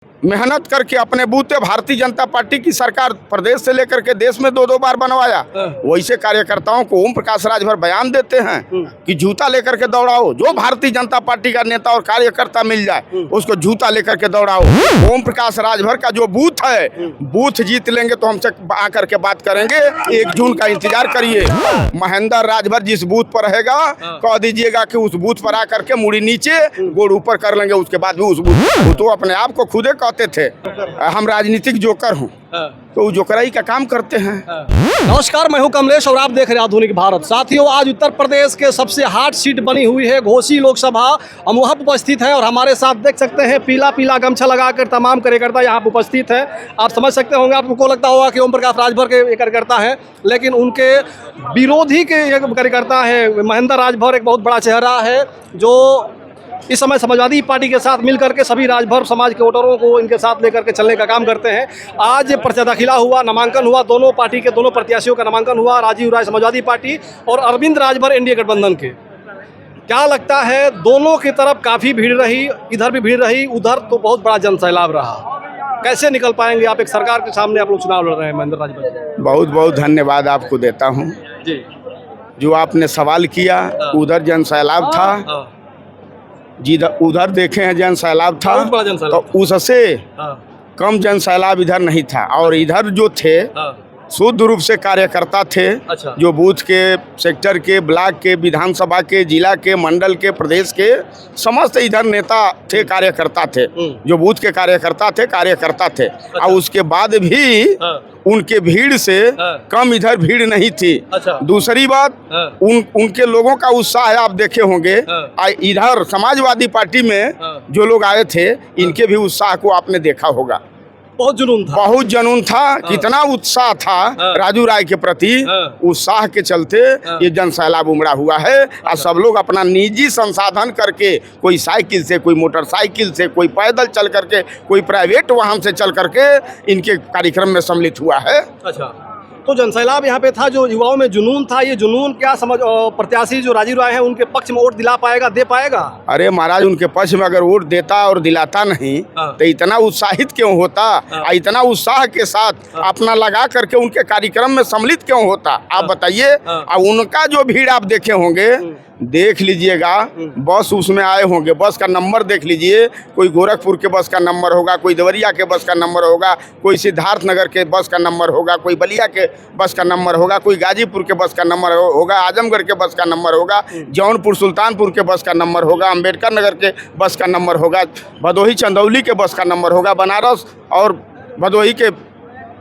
मेहनत करके अपने बूते भारतीय जनता पार्टी की सरकार प्रदेश से लेकर के देश में 2-2 बार बनवाया। वैसे कार्यकर्ताओं को ओम प्रकाश राजभर बयान देते हैं कि जूता लेकर के दौड़ाओ। जो भारतीय जनता पार्टी का नेता और कार्यकर्ता मिल जाए उसको जूता लेकर के दौड़ाओ। ओम प्रकाश राजभर का जो बूथ है, बूथ जीत लेंगे तो हमसे आकर के बात करेंगे। 1 जून का इंतजार करिए। महेंद्र राजभर जिस बूथ पर रहेगा कह दीजिएगा कि उस बूथ पर आकर के मुड़ी नीचे गोड़ ऊपर कर लेंगे। उसके बाद भी उस बूथ तो अपने आप को खुदे कहते थे हम राजनीतिक जोकर हूँ, तो वो जोकराई का काम करते हैं। नमस्कार, मैं हूं कमलेश और आप देख रहे हैं आधुनिक भारत। साथियों, आज उत्तर प्रदेश के सबसे हॉट सीट बनी हुई है घोसी लोकसभा। हम वहाँ उपस्थित हैं और हमारे साथ देख सकते हैं पीला पीला गमछा लगाकर तमाम कार्यकर्ता यहाँ उपस्थित है। आप समझ सकते होंगे, आपको लगता होगा कि ओम प्रकाश राजभर के कार्यकर्ता हैं, लेकिन उनके विरोधी के कार्यकर्ता है। महेंद्र राजभर एक बहुत बड़ा चेहरा है जो इस समय समाजवादी पार्टी के साथ मिलकर के सभी राजभर समाज के वोटरों को इनके साथ लेकर के चलने का काम करते हैं। आज पर्चा दाखिला हुआ, नामांकन हुआ, दोनों पार्टी के दोनों प्रत्याशियों का नामांकन हुआ। राजीव राय समाजवादी पार्टी और अरविंद राजभर एनडीए गठबंधन के। क्या लगता है, दोनों की तरफ काफ़ी भीड़ रही, इधर भी भीड़ रही, उधर तो बहुत बड़ा जनसैलाब रहा। कैसे निकल पाएंगे आप? एक सरकार के सामने आप लोग चुनाव लड़ रहे हैं। महेंद्र राजभर, बहुत बहुत धन्यवाद आपको देता हूँ जी। जो आपने सवाल किया। उधर जनसैलाब था, जिधर उधर देखे हैं जनसैलाब था, तो उससे कम जनसैलाब इधर नहीं था। और इधर जो थे शुद्ध रूप से कार्यकर्ता थे। अच्छा। जो बूथ के, सेक्टर के, ब्लॉक के, विधानसभा के, जिला के, मंडल के, प्रदेश के समस्त इधर नेता थे, कार्यकर्ता थे। जो बूथ के कार्यकर्ता थे। अच्छा। और उसके बाद भी उनके भीड़ से कम इधर भीड़ नहीं थी। अच्छा। दूसरी बात, उनके लोगों का उत्साह आप देखे होंगे। इधर समाजवादी पार्टी में जो लोग आए थे, इनके भी उत्साह को आपने देखा होगा। बहुत जुनून था। कितना उत्साह था राजू राय के प्रति। उत्साह के चलते ये जनसैलाब उमड़ा हुआ है। और सब लोग अपना निजी संसाधन करके, कोई साइकिल से, कोई मोटरसाइकिल से, कोई पैदल चल करके, कोई प्राइवेट वाहन से चल करके इनके कार्यक्रम में सम्मिलित हुआ है। अच्छा, तो जनसैलाब यहाँ पे था, जो युवाओं में जुनून था। ये जुनून क्या समझ, प्रत्याशी जो राजीव राय हैं उनके पक्ष में वोट दिला पाएगा, दे पाएगा? अरे महाराज, उनके पक्ष में अगर वोट देता और दिलाता नहीं तो इतना उत्साहित क्यों होता? इतना उत्साह के साथ अपना लगा करके उनके कार्यक्रम में सम्मिलित क्यों होता? आप बताइए। अब उनका जो भीड़ आप देखे होंगे, देख लीजिएगा। बस उसमें आए होंगे, बस का नंबर देख लीजिए। कोई गोरखपुर के बस का नंबर होगा, कोई देवरिया के बस का नंबर होगा, कोई सिद्धार्थ नगर के बस का नंबर होगा, कोई बलिया के बस का नंबर होगा, कोई गाजीपुर के बस का नंबर होगा, आजमगढ़ के बस का नंबर होगा, जौनपुर सुल्तानपुर के बस का नंबर होगा, अम्बेडकर नगर के बस का नंबर होगा, भदोही चंदौली के बस का नंबर होगा, बनारस और भदोही के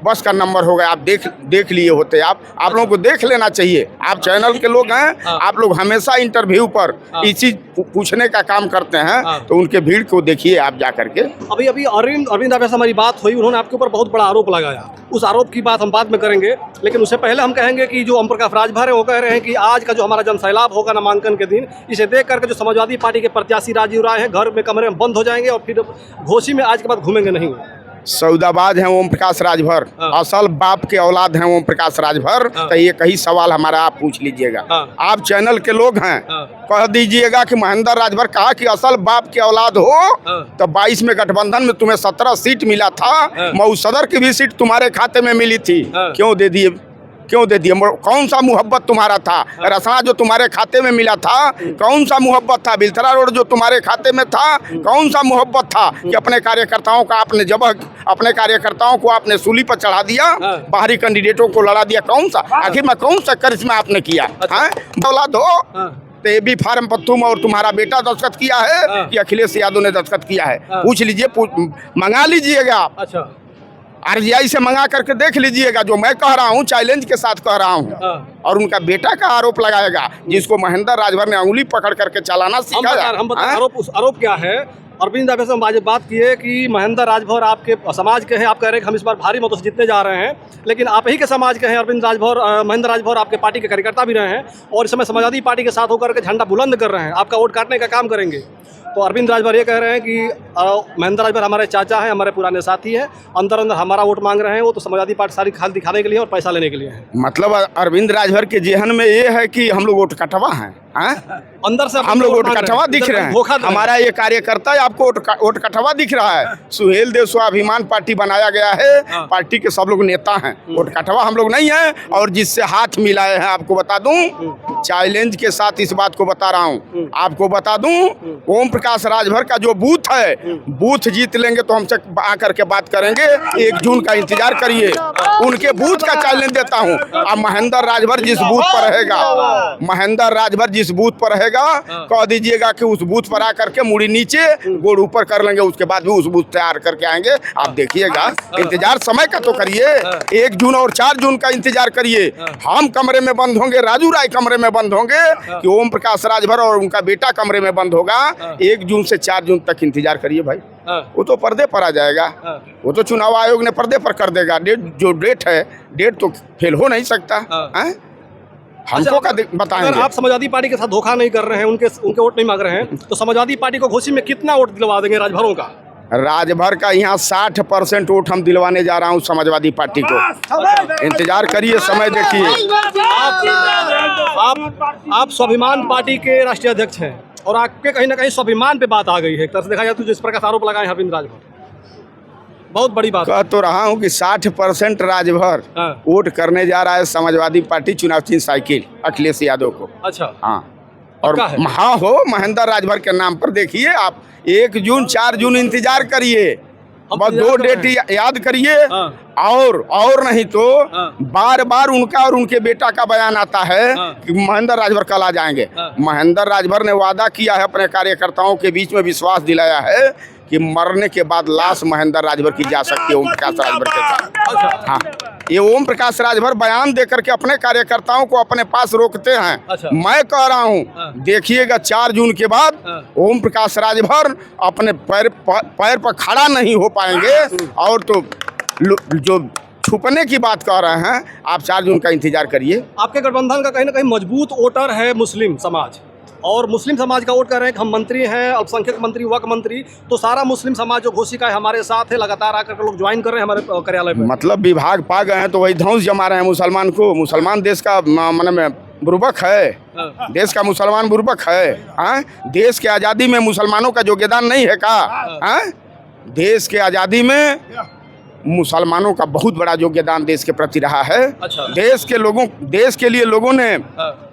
बस का नंबर होगा। आप देख लिए होते। आप लोगों को देख लेना चाहिए। आप चैनल के लोग हैं, आप लोग हमेशा इंटरव्यू पर इसी पूछने का काम करते हैं, तो उनके भीड़ को देखिए आप जा करके। अभी अरविंद राजभर से हमारी बात हुई, उन्होंने आपके ऊपर बहुत बड़ा आरोप लगाया। उस आरोप की बात हम बाद में करेंगे, लेकिन उससे पहले हम कहेंगे कि जो ओम प्रकाश राजभर है वो कह रहे हैं कि आज का जो हमारा जनसैलाब होगा नामांकन के दिन, इसे देख करके जो समाजवादी पार्टी के प्रत्याशी राजीव राय हैं घर में कमरे में बंद हो जाएंगे और फिर घोसी में आज के बाद घूमेंगे नहीं। सौदाबाज हैं ओम प्रकाश राजभर, असल बाप के औलाद हैं ओम प्रकाश राजभर। तो ये कई सवाल हमारा आप पूछ लीजिएगा। आप चैनल के लोग हैं, कह दीजिएगा कि महेंद्र राजभर कहा कि असल बाप के औलाद हो तो 22 में गठबंधन में तुम्हें 17 सीट मिला था। मऊ सदर की भी सीट तुम्हारे खाते में मिली थी, क्यों दे दिए? कौन सा मुहब्बत तुम्हारा था? रसना जो तुम्हारे खाते में मिला था, कौन सा मुहब्बत था? बिलथरा रोड जो तुम्हारे खाते में था, कौन सा मुहब्बत था कि अपने कार्यकर्ताओं का आपने अपने कार्यकर्ताओं को आपने सूली पर चढ़ा दिया, बाहरी कैंडिडेटों को लड़ा दिया? कौन सा, आखिर में कौन सा करिश्मा आपने किया? औलाद हो तो ये भी फार्म पर तुम और तुम्हारा बेटा दस्तखत किया है कि अखिलेश यादव ने दस्तखत किया है? पूछ लीजिए, मंगा लीजिएगा आप। अच्छा, आरजीआई से मंगा करके देख लीजिएगा। जो मैं कह रहा हूँ चैलेंज के साथ कह रहा हूँ। और उनका बेटा का आरोप लगाएगा जिसको महेंद्र राजभर ने अंगुली पकड़ करके चलाना सिखाया। आरोप क्या है? अरविंद राजभर से हम आज बात किए कि महेंद्र राजभर आपके समाज के हैं। आप कह रहे हैं कि हम इस बार भारी मतों से जीतने जा रहे हैं, लेकिन आप ही के समाज के हैं। महेंद्र राजभर आपके पार्टी के कार्यकर्ता भी रहे हैं और इस समय समाजवादी पार्टी के साथ होकर के झंडा बुलंद कर रहे हैं, आपका वोट काटने का काम करेंगे। तो अरविंद राजभर ये कह रहे हैं कि महेंद्र राजभर हमारे चाचा हैं, हमारे पुराने साथी हैं, अंदर हमारा वोट मांग रहे हैं। वो तो समाजवादी पार्टी सारी खाल दिखाने के लिए और पैसा लेने के लिए है। मतलब अरविंद राजभर के जेहन में ये है कि हम लोग वोट कटवा हैं। हाँ? अंदर से हम लोग ओटकठवा दिख रहे हैं। हमारा ये कार्यकर्ता आपको ओटकठवा दिख रहा है। सुहेल देव स्वाभिमान पार्टी बनाया गया है, पार्टी के सब लोग नेता हैं। ओटकठवा हम लोग नहीं हैं। और जिससे हाथ मिलाए हैं आपको बता दूं, चैलेंज के साथ इस बात को बता रहा हूं, आपको बता दूं, ओम प्रकाश राजभर का जो बूथ है, बूथ जीत लेंगे तो हमसे आकर के बात करेंगे। 1 जून का इंतजार करिए, उनके बूथ का चैलेंज देता हूं। अब महेंद्र राजभर जिस बूथ पर रहेगा, महेंद्र राजभर जिस बूथ पर रहेगा, कह दीजिएगा कि उस बूथ पर आकर के मुड़ी नीचे गोड़ ऊपर कर लेंगे, उसके बाद भी उस बूथ तैयार करके आएंगे। आप देखिएगा, इंतजार समय का तो करिए। 1 जून और 4 जून का इंतजार करिए। हम कमरे में बंद होंगे, राजू राय कमरे में बंद होंगे, कि ओम प्रकाश राजभर और उनका बेटा कमरे में बंद होगा। 1 जून से 4 जून तक इंतजार करिए भाई, वो तो पर्दे पर आ जाएगा। वो तो चुनाव आयोग ने पर्दे पर कर देगा। जो डेट है, डेट तो फेल हो नहीं सकता। हमको का बताएंगे। अगर आप समाजवादी पार्टी के साथ धोखा नहीं कर रहे हैं, उनके वोट नहीं मांग रहे हैं, तो समाजवादी पार्टी को घोसी में कितना वोट दिलवा देंगे राजभरों का? राजभर का यहाँ 60% वोट हम दिलवाने जा रहा हूँ समाजवादी पार्टी को। इंतजार करिए, समय देखिए। आप स्वाभिमान पार्टी के राष्ट्रीय अध्यक्ष हैं और आपके कहीं ना कहीं स्वाभिमान पे बात आ गई है। एक तरह से देखा जाए तो जिस प्रकार से आरोप लगाए अरविंद राजभर, बहुत बड़ी बात। कह तो रहा हूँ कि 60% राजभर वोट करने जा रहा है समाजवादी पार्टी चुनाव चिन्ह साइकिल अखिलेश यादव को। अच्छा, हाँ। और हाँ हो, महेंद्र राजभर के नाम पर देखिए आप। 1 जून 4 जून इंतजार करिए, बस 2 डेट याद करिए। और नहीं तो बार बार उनका और उनके बेटा का बयान आता है कि महेंद्र राजभर कल आ जाएंगे। महेंद्र राजभर ने वादा किया है, अपने कार्यकर्ताओं के बीच में विश्वास दिलाया है कि मरने के बाद लाश महेंद्र राजभर की जा सकती है ओम प्रकाश राजभर के साथ। हाँ, ये ओम प्रकाश राजभर बयान देकर के अपने कार्यकर्ताओं को अपने पास रोकते हैं। मैं कह रहा हूँ, देखिएगा 4 जून के बाद ओम प्रकाश राजभर अपने पैर पर खड़ा नहीं हो पाएंगे। और तो जो छुपने की बात कह रहे हैं, आप 4 जून का इंतजार करिए। आपके गठबंधन का कहीं ना कहीं मजबूत वोटर है मुस्लिम समाज, और मुस्लिम समाज का वोट कर रहे हैं कि हम मंत्री हैं, अल्पसंख्यक मंत्री, वक्फ मंत्री, तो सारा मुस्लिम समाज जो घोषी का है हमारे साथ है, लगातार आकर के लोग ज्वाइन कर रहे हैं हमारे कार्यालय में। मतलब विभाग पा गए हैं तो वही धौंस जमा रहे हैं मुसलमान को। मुसलमान देश का मन बुर्बक है, देश का मुसलमान बुर्बक है। देश के आज़ादी में मुसलमानों का योगदान नहीं है का? देश के आज़ादी में मुसलमानों का बहुत बड़ा योगदान देश के प्रति रहा है। अच्छा। देश के लिए लोगों ने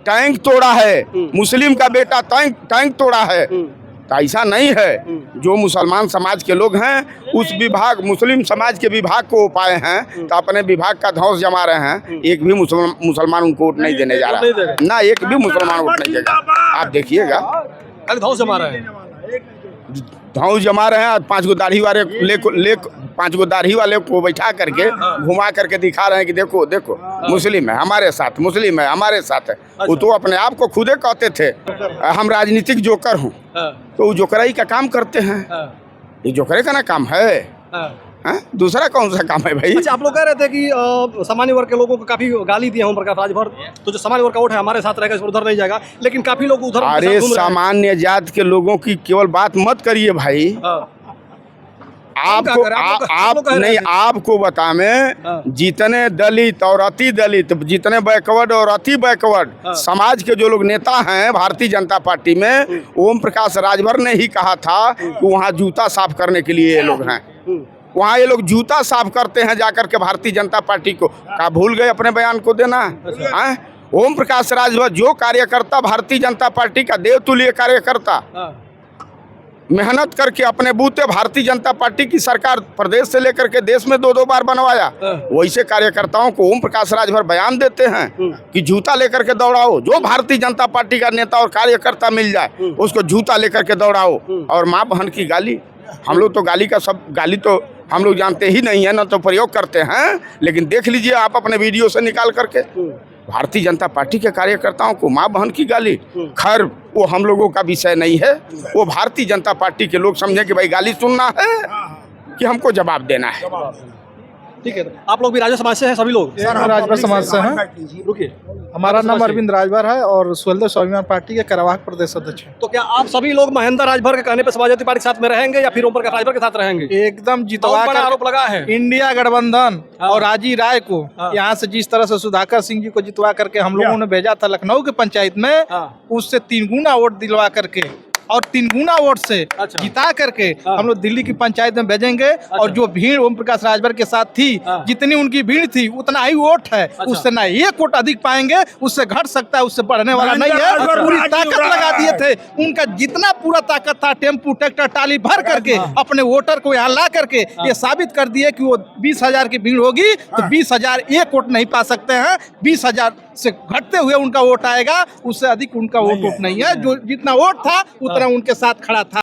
टैंक तोड़ा है, मुस्लिम का बेटा टैंक तोड़ा है। तो ऐसा नहीं है, जो मुसलमान समाज के लोग हैं उस विभाग, मुस्लिम समाज के विभाग को पाए हैं तो अपने विभाग का धौंस जमा रहे हैं। एक भी मुसलमान उनको वोट नहीं देने जा रहा ना, एक भी मुसलमान वोट नहीं देगा। आप देखिएगा, धौंस जमा रहे हैं, धौंस जमा रहे हैं। 5 गो दाढ़ी वाले 5 गो दाढ़ी वाले को बैठा करके घुमा करके दिखा रहे हैं कि देखो देखो मुस्लिम है हमारे साथ, मुस्लिम है हमारे साथ है। वो तो अपने आप को खुदे कहते थे हम राजनीतिक जोकर हूँ, तो वो जोकराई का काम करते हैं। ये जोकरे का ना काम है, दूसरा कौन सा काम है भाई? अच्छा, आप लोग कह रहे थे कि सामान्य वर्ग के लोगों को काफी गाली दिया ओम प्रकाश राजभर, तो जो सामान्य वर्ग का वोट है हमारे साथ रहेगा, उधर नहीं जाएगा, लेकिन काफी लोग उधर। अरे सामान्य जात के लोगों की केवल बात मत करिए भाई। आपको बता में जितने दलित और अति दलित, जितने बैकवर्ड और अति बैकवर्ड समाज के जो लोग नेता हैं भारतीय जनता पार्टी में, ओम प्रकाश राजभर ने ही कहा था कि वहाँ जूता साफ करने के लिए ये लोग हैं। वहाँ ये लोग जूता साफ करते हैं जाकर के भारतीय जनता पार्टी को। क्या भूल गए अपने बयान को देना? ओम प्रकाश राजभर जो कार्यकर्ता, भारतीय जनता पार्टी का देवतुल्य कार्यकर्ता, मेहनत करके अपने बूते भारतीय जनता पार्टी की सरकार प्रदेश से लेकर के देश में 2-2 बार बनवाया, वैसे कार्यकर्ताओं को ओम प्रकाश राजभर बयान देते हैं कि जूता लेकर के दौड़ाओ। जो भारतीय जनता पार्टी का नेता और कार्यकर्ता मिल जाए उसको जूता लेकर के दौड़ाओ। और माँ बहन की गाली, हम लोग तो गाली तो हम लोग जानते ही नहीं है, ना तो प्रयोग करते हैं। लेकिन देख लीजिए आप अपने वीडियो से निकाल करके, भारतीय जनता पार्टी के कार्यकर्ताओं को माँ बहन की गाली। खैर वो हम लोगों का विषय नहीं है, वो भारतीय जनता पार्टी के लोग समझे कि भाई गाली सुनना है कि हमको जवाब देना है। ठीक है, आप लोग भी राजभर समाज से हैं सभी लोग? सर हम राजभर समाज से हैं। रुकिए, हमारा नाम अरविंद राजभर है और सुहेलदेव स्वाभिमान पार्टी के करावाहक प्रदेश अध्यक्ष हैं। तो क्या आप सभी लोग महेंद्र राजभर के कहने पर समाजवादी पार्टी के साथ में रहेंगे या फिर ओम प्रकाश राजभर के साथ रहेंगे? एकदम जितवा बहुत बड़ा आरोप कर लगा है। इंडिया गठबंधन हाँ। और राजी राय को हाँ। यहाँ से जिस तरह से सुधाकर सिंह जी को जितवा करके हम लोगों ने भेजा था लखनऊ की पंचायत में, हाँ। उससे 3 गुना वोट दिलवा करके और 3 गुना वोट से अच्छा। जिता करके हाँ। हम लोग दिल्ली की पंचायत में भेजेंगे। और जो भीड़ ओम प्रकाश राजभर के साथ थी, हाँ। जितनी उनकी भीड़ थी उतना ही वोट है, उससे ना 1 वोट अधिक पाएंगे, उससे घट सकता है, उससे बढ़ने वाला नहीं है। पूरी ताकत लगा दिए थे, उनका जितना पूरा ताकत था टेम्पू ट्रैक्टर टाली भर करके अपने वोटर को यहाँ ला करके ये साबित कर दिए कि वो 20,000 की भीड़ होगी तो 20,000 1 वोट नहीं पा सकते हैं। 20,000 से घटते हुए उनका वोट आएगा, उससे अधिक उनका वोट नहीं है। जो जितना वोट था उतना उनके साथ खड़ा था।